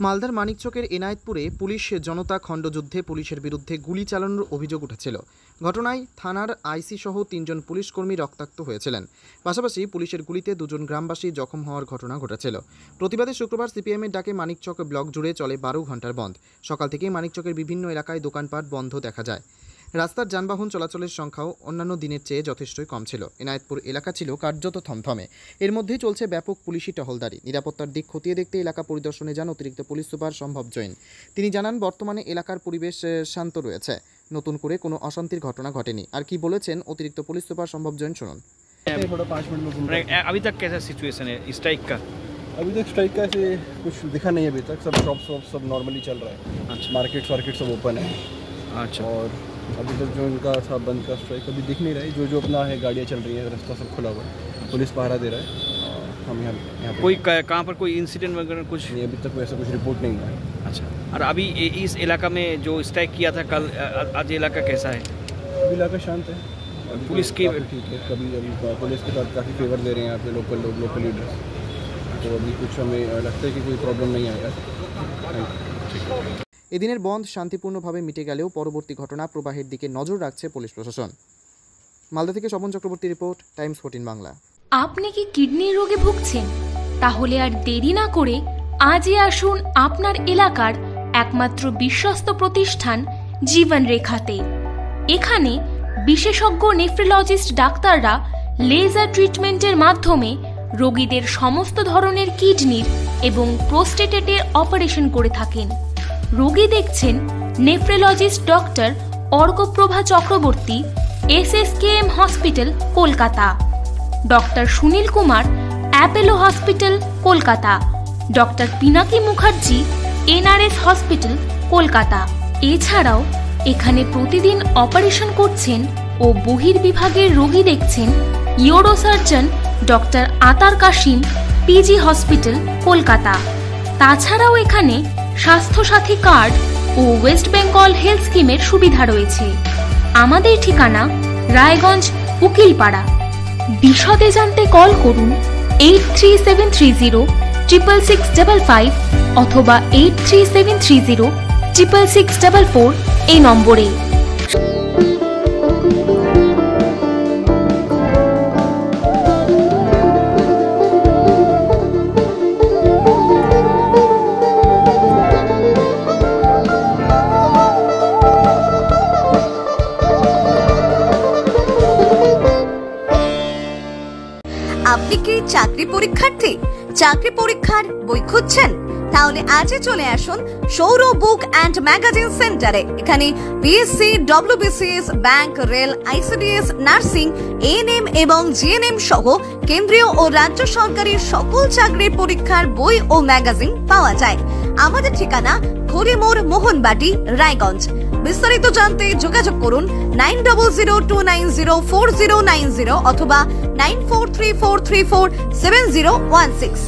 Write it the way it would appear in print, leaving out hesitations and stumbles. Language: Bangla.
মালদার মানিকচকের এনায়েতপুরে পুলিশ জনতা খণ্ডযুদ্ধে পুলিশের বিরুদ্ধে গুলি চালানোর অভিযোগ উঠেছিল। ঘটনায় থানার আইসি সহ ৩ জন পুলিশ কর্মী রক্তাক্ত হয়েছিলেন। পাশাপাশি পুলিশের গুলিতে 2 জন গ্রামবাসী জখম হওয়ার ঘটনা ঘটেছিল। প্রতিবাদে শুক্রবার সিপিএমের ডাকে মানিকচক ব্লক জুড়ে চলে 12 ঘন্টার বন্ধ। সকাল থেকেই মানিকচকের বিভিন্ন এলাকায় দোকানপাট বন্ধ দেখা যায়। রাস্তার যানবাহন চলাচলের সংখ্যাও অন্যান্য দিনের চেয়ে যথেষ্টই কম ছিল। এনায়েতপুর এলাকা ছিল কার্যত থমথমে। এর মধ্যেই চলছে ব্যাপক পুলিশি টহলদারি। নিরাপত্তার দিক খতিয়ে দেখতে এলাকা পরিদর্শনে যান অতিরিক্ত পুলিশ সুপার সম্ভব জৈন। তিনি জানান, বর্তমানে এলাকার পরিবেশ শান্ত রয়েছে, নতুন করে কোনো অশান্তির ঘটনা ঘটেনি। আর কি বলেছেন অতিরিক্ত পুলিশ সুপার সম্ভব জৈন, শুনুন। अभी तक कैसा सिचुएशन है स्ट्राइक का? अभी तक स्ट्राइक का ऐसे कुछ दिखा नहीं है। अभी तक सब शॉप्स सब नॉर्मली चल रहा है। अच्छा। मार्केट सब ओपन है। अच्छा। और अभी तक जो इनका था बंद का स्ट्राइक अभी दिख नहीं रहा है। जो अपना है गाड़ियाँ चल रही है, रास्ता सब खुला हुआ है, पुलिस पहरा दे रहा है। हम यहाँ कोई कहाँ पर कोई इंसिडेंट वगैरह कुछ नहीं, अभी तक वैसा कुछ रिपोर्ट नहीं हुआ है। अच्छा। और अभी इस इलाका में जो स्ट्राइक किया था कल, आज इलाका कैसा है? अभी इलाका शांत है। पुलिस की ठीक है। कभी अभी पुलिस के साथ काफ़ी फेवर दे रहे हैं यहाँ पे लोकल लीडर्स। तो अभी कुछ हमें लगता है कि कोई प्रॉब्लम नहीं आएगा। এদিনের বন্ধ শান্তিপূর্ণভাবে মিটে গেলেও পরবর্তী ঘটনা প্রবাহের দিকে নজর রাখছে পুলিশ প্রশাসন। মালদা থেকে স্বপন চক্রবর্তী রিপোর্ট, টাইমস 14 বাংলা। আপনি কি কিডনি রোগে ভুগছেন? তাহলে আর দেরি না করে আজই আসুন আপনার এলাকার একমাত্র বিশ্বস্ত প্রতিষ্ঠান জীবন রেখাতে। এখানে বিশেষজ্ঞ নেফ্রোলজিস্ট ডাক্তাররা লেজার ট্রিটমেন্টের মাধ্যমে রোগীদের সমস্ত ধরনের কিডনির এবং প্রোস্টেটের অপারেশন করে থাকেন। রোগী দেখছেন nephrologist doctor Arkaprava Chakraborty, SSKM hospital, Kolkata. Doctor Sunil Kumar, Apollo hospital, Kolkata. Doctor Pinaki Mukherjee, NRS hospital, Kolkata. এছাড়াও এখানে প্রতিদিন অপারেশন করছেন ও বহির্বিভাগের রোগী দেখছেন ইউরোসার্জন ডক্টর আতার কাশিম, PG হসপিটাল, কলকাতা। তাছাড়াও এখানে স্বাস্থ্যসাথী কার্ড ও ওয়েস্ট বেঙ্গল হেলথ স্কিমের সুবিধা রয়েছে। আমাদের ঠিকানা রায়গঞ্জ, উকিলপাড়া। বিশদে জানতে কল করুন 8373066655 অথবা 8373066644 এই নম্বরে। আপনি কি চাকরি পরীক্ষার্থী? চাকরি পরীক্ষার বই খুঁজছেন? তাহলে আজই চলে আসুন সৌর বুক অ্যান্ড ম্যাগাজিন সেন্টারে। এখানে BSc, WBCS, bank, rail, ICDS, nursing, ANM এবং GNM সহ কেন্দ্রীয় ও রাজ্য সরকারি সকল চাকরির পরীক্ষার বই ও ম্যাগাজিন পাওয়া যায়। আমাদের ঠিকানা হরিমোড়, মোহনবাটি, রায়গঞ্জ। বিস্তারিত জানতে যোগাযোগ করুন 9002904090 অথবা 9434347016।